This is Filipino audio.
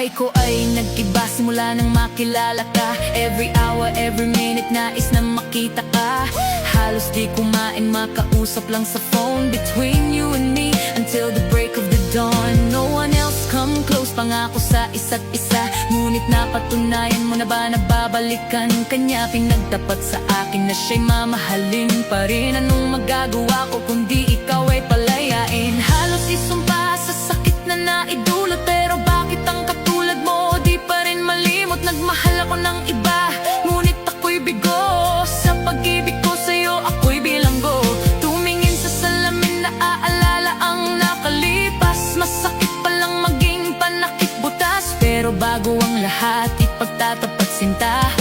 buhay ko ay nag-iba simula nang makilala ka. Every hour, every minute nais na makita ka. Halos di kumain, makausap lang sa phone. Between you and me, until the break of the dawn. No one else come close, pangako sa isa't isa. Ngunit napatunayan mo na ba na babalikan kanya? Pinagtapat sa akin na siya'y mamahalin pa rin. Anong magagawa ko kundi ikaw ay palayain? Halos isumpa sa sakit na naidulot, pero bakit ang katulad mo di pa rin malimot? Nagmahal ako ng iba, ngunit ako'y bigo. Sa pag-ibig ko sa'yo, ako'y bilanggo. Tumingin sa salamin, naaalala ang nakalipas. Masakit palang maging panakit butas, pero bago ang lahat, ipagtatapat sinta.